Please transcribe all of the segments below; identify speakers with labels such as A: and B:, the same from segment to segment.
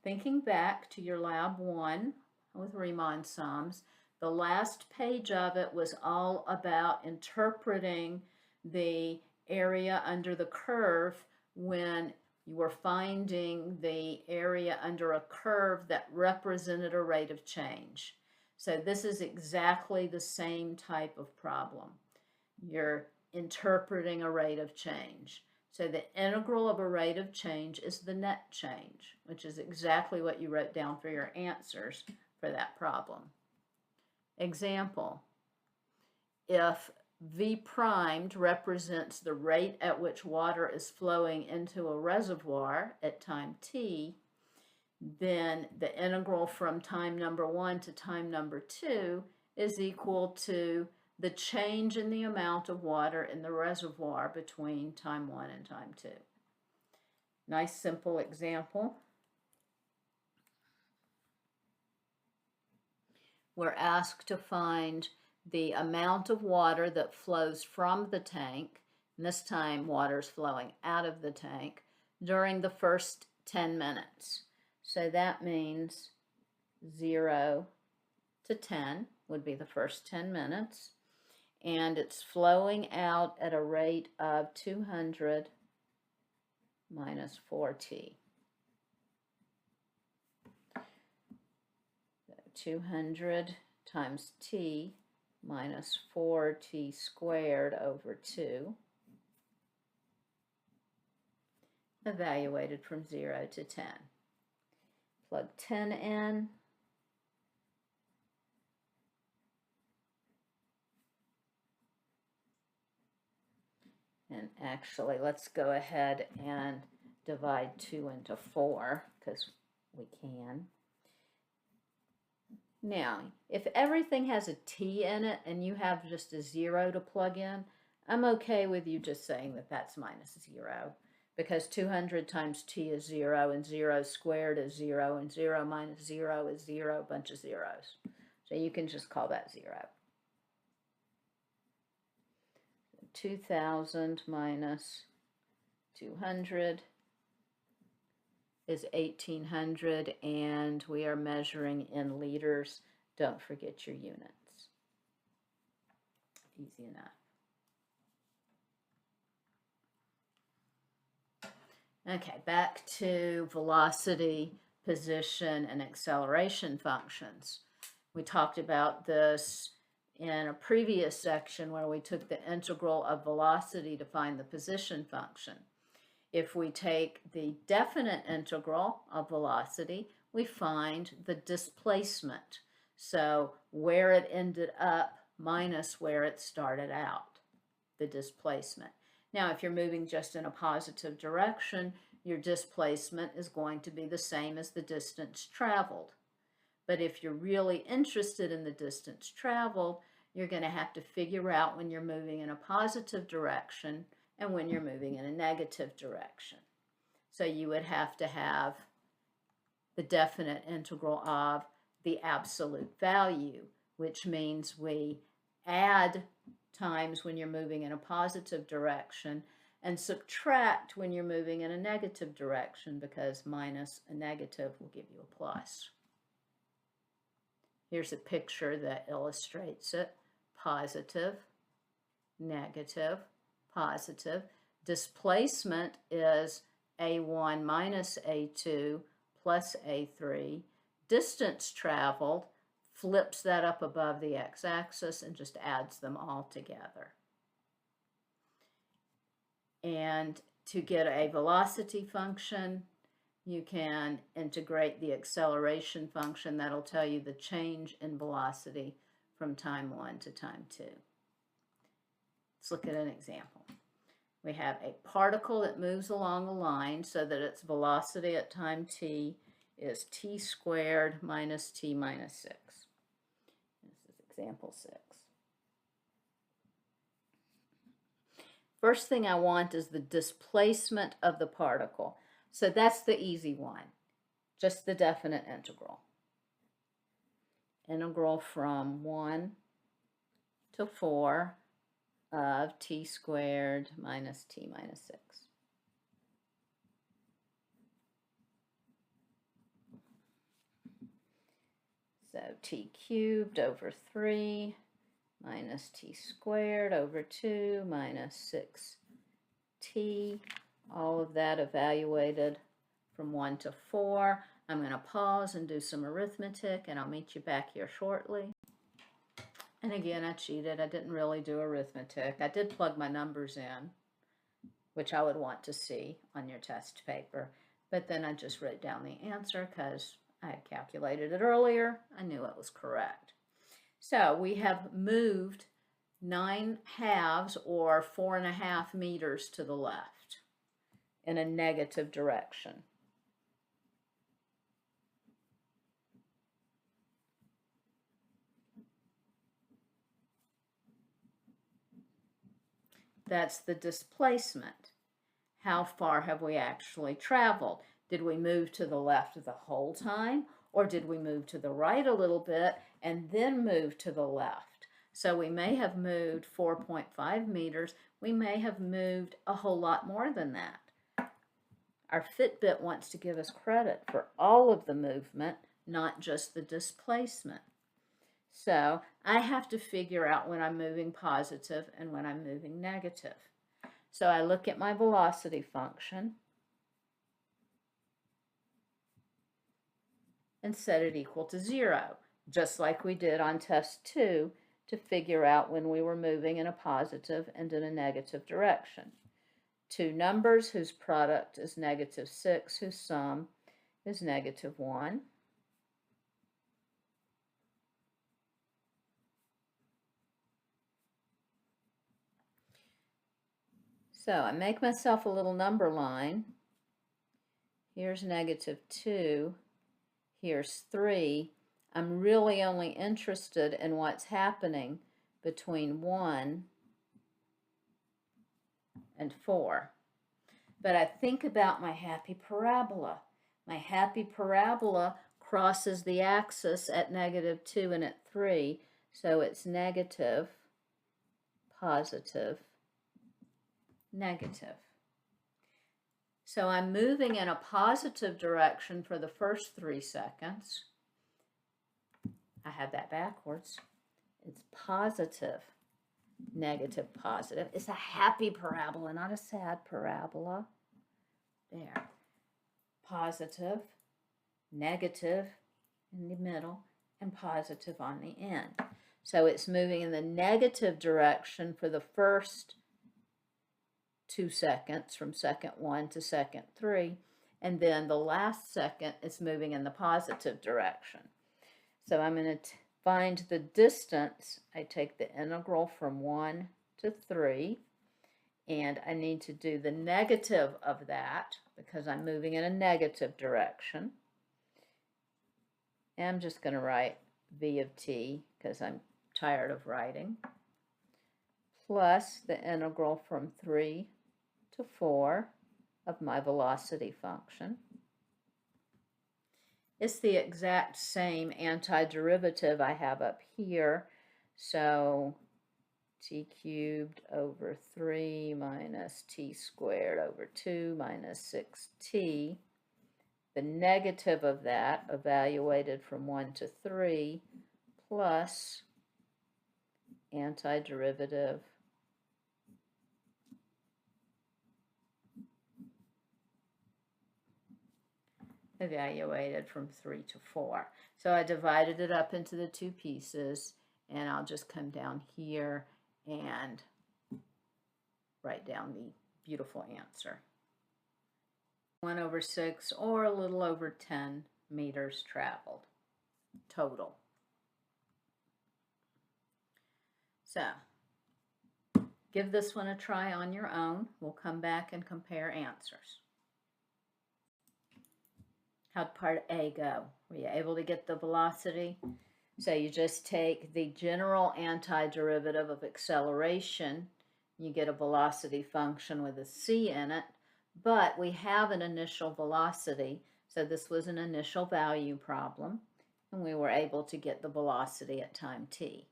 A: thinking back to your Lab 1 with Riemann sums, the last page of it was all about interpreting the area under the curve when you were finding the area under a curve that represented a rate of change. So this is exactly the same type of problem. You're interpreting a rate of change. So the integral of a rate of change is the net change, which is exactly what you wrote down for your answers for that problem. Example, if V primed represents the rate at which water is flowing into a reservoir at time t, then the integral from time number 1 to time number 2 is equal to the change in the amount of water in the reservoir between time 1 and time 2. Nice simple example. We're asked to find the amount of water that flows from the tank, and this time water is flowing out of the tank, during the first 10 minutes. So that means 0 to 10 would be the first 10 minutes. And it's flowing out at a rate of 200 minus 4t. So 200 times t minus 4t squared over 2, evaluated from 0 to 10. Plug 10 in. And actually, let's go ahead and divide 2 into 4, because we can. Now, if everything has a t in it and you have just a 0 to plug in, I'm okay with you just saying that that's minus 0, because 200 times t is 0, and 0 squared is 0, and 0 minus 0 is 0, a bunch of zeros. So you can just call that 0. 2,000 minus 200 is 1,800, and we are measuring in liters. Don't forget your units. Easy enough. Okay, back to velocity, position, and acceleration functions. We talked about this in a previous section where we took the integral of velocity to find the position function. If we take the definite integral of velocity, we find the displacement. So where it ended up minus where it started out, the displacement. Now, if you're moving just in a positive direction, your displacement is going to be the same as the distance traveled. But if you're really interested in the distance traveled, you're going to have to figure out when you're moving in a positive direction and when you're moving in a negative direction. So you would have to have the definite integral of the absolute value, which means we add times when you're moving in a positive direction and subtract when you're moving in a negative direction, because minus a negative will give you a plus. Here's a picture that illustrates it. Positive, negative, positive. Displacement is A1 minus A2 plus A3. Distance traveled flips that up above the x-axis and just adds them all together. And to get a velocity function, you can integrate the acceleration function. That'll tell you the change in velocity from time 1 to time 2. Let's look at an example. We have a particle that moves along a line so that its velocity at time t is t squared minus t minus 6. This is example 6. First thing I want is the displacement of the particle. So that's the easy one, just the definite integral. Integral from 1 to 4 of t squared minus t minus 6. So t cubed over 3 minus t squared over 2 minus 6t. All of that evaluated from 1 to 4. I'm going to pause and do some arithmetic, and I'll meet you back here shortly. And again, I cheated. I didn't really do arithmetic. I did plug my numbers in, which I would want to see on your test paper. But then I just wrote down the answer because I had calculated it earlier. I knew it was correct. So we have moved 9/2 or 4.5 meters to the left in a negative direction. That's the displacement. How far have we actually traveled? Did we move to the left the whole time, or did we move to the right a little bit and then move to the left? So we may have moved 4.5 meters. We may have moved a whole lot more than that. Our Fitbit wants to give us credit for all of the movement, not just the displacement. So I have to figure out when I'm moving positive and when I'm moving negative. So I look at my velocity function and set it equal to 0, just like we did on test 2 to figure out when we were moving in a positive and in a negative direction. Two numbers whose product is -6, whose sum is -1. So I make myself a little number line. Here's -2. Here's 3. I'm really only interested in what's happening between 1 and 4. But I think about my happy parabola. My happy parabola crosses the axis at -2 and at 3. So it's negative, positive, negative. So I'm moving in a positive direction for the first 3 seconds. I have that backwards. It's positive, negative, positive. It's a happy parabola, not a sad parabola. There. Positive, negative in the middle, and positive on the end. So it's moving in the negative direction for the first 2 seconds, from second 1 to second 3, and then the last second it's moving in the positive direction. So I'm going to find the distance. I take the integral from 1 to 3, and I need to do the negative of that because I'm moving in a negative direction. And I'm just going to write v of t because I'm tired of writing, plus the integral from 3 to 4 of my velocity function. It's the exact same antiderivative I have up here. So t cubed over 3 minus t squared over 2 minus 6t. The negative of that, evaluated from 1 to 3, plus antiderivative evaluated from 3 to 4. So I divided it up into the 2 pieces, and I'll just come down here and write down the beautiful answer. 1/6, or a little over 10 meters traveled total. So give this one a try on your own. We'll come back and compare answers. How'd part A go? Were you able to get the velocity? So you just take the general antiderivative of acceleration. You get a velocity function with a c in it, but we have an initial velocity. So this was an initial value problem, and we were able to get the velocity at time t.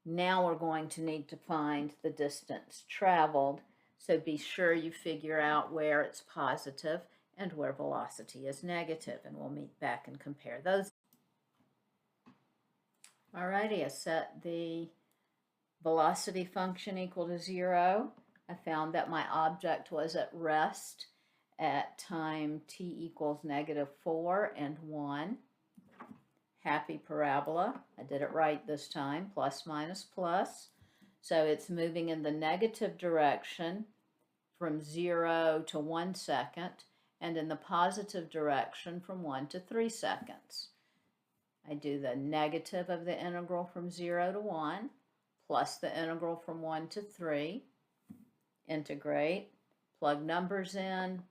A: Now we're going to need to find the distance traveled. So be sure you figure out where it's positive and where velocity is negative, and we'll meet back and compare those. Alrighty, I set the velocity function equal to 0. I found that my object was at rest at time t equals -4 and 1. Happy parabola. I did it right this time, plus minus plus. So it's moving in the negative direction from 0 to 1 second, and in the positive direction from 1 to 3 seconds. I do the negative of the integral from 0 to 1, plus the integral from 1 to 3, integrate, plug numbers in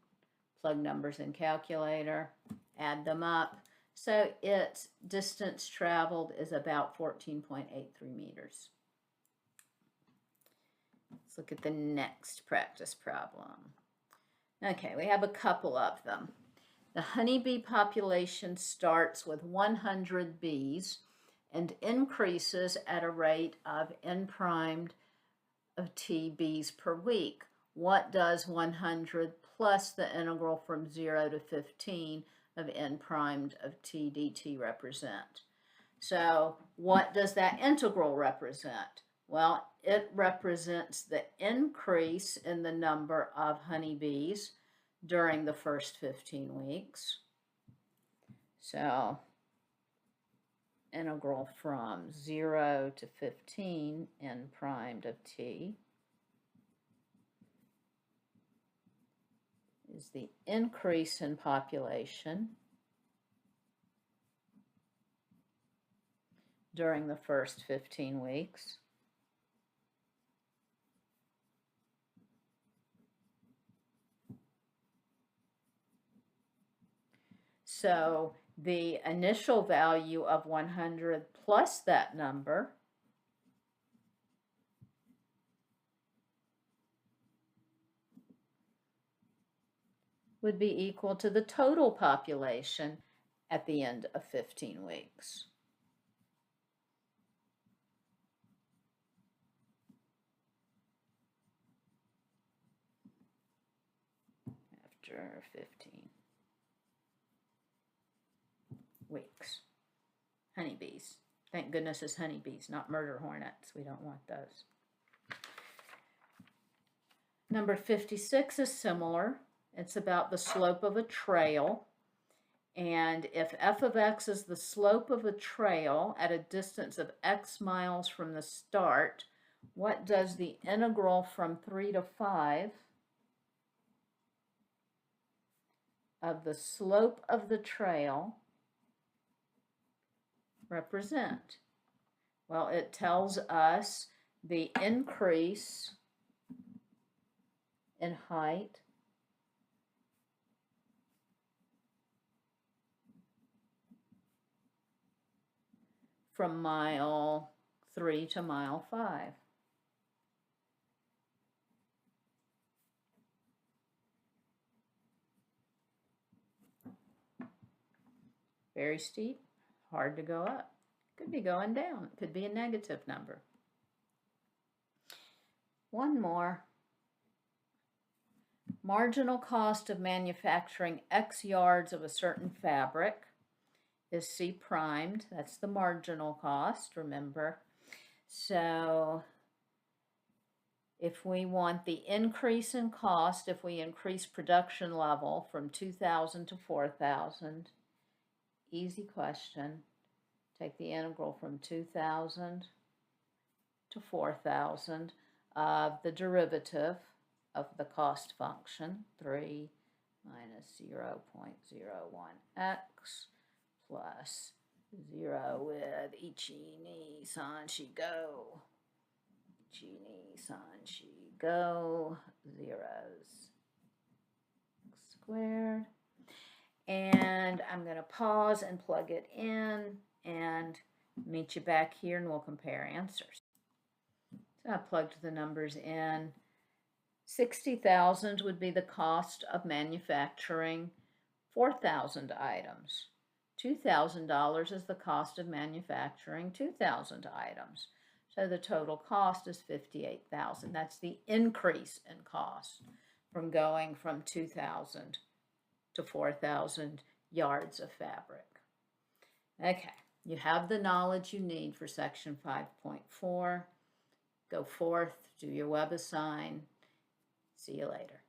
A: calculator, add them up. So its distance traveled is about 14.83 meters. Let's look at the next practice problem. Okay, we have a couple of them. The honeybee population starts with 100 bees and increases at a rate of n primed of t bees per week. What does 100 plus the integral from 0 to 15 of n primed of t dt represent? So what does that integral represent? Well, it represents the increase in the number of honeybees during the first 15 weeks. So integral from 0 to 15 n primed of t is the increase in population during the first 15 weeks. So the initial value of 100 plus that number would be equal to the total population at the end of 15 weeks. After 15 weeks. Honeybees. Thank goodness it's honeybees, not murder hornets. We don't want those. Number 56 is similar. It's about the slope of a trail. And if f of x is the slope of a trail at a distance of x miles from the start, what does the integral from 3 to 5 of the slope of the trail represent? Well, it tells us the increase in height from mile 3 to mile 5. Very steep, hard to go up. Could be going down. It could be a negative number. One more. Marginal cost of manufacturing X yards of a certain fabric is C primed. That's the marginal cost, remember. So if we want the increase in cost, if we increase production level from 2,000 to 4,000, easy question. Take the integral from 2,000 to 4,000 of the derivative of the cost function, 3 minus 0.01x plus 0 with ichi, ni, san, shi, go. Ichi, ni, san, shi, go. Zeros squared. And I'm going to pause and plug it in and meet you back here and we'll compare answers. So I plugged the numbers in. 60,000 would be the cost of manufacturing 4,000 items. $2,000 is the cost of manufacturing 2,000 items. So the total cost is 58,000. That's the increase in cost from going from 2,000 to 4,000 yards of fabric. Okay, You have the knowledge you need for section 5.4. Go forth, do your WebAssign. See you later.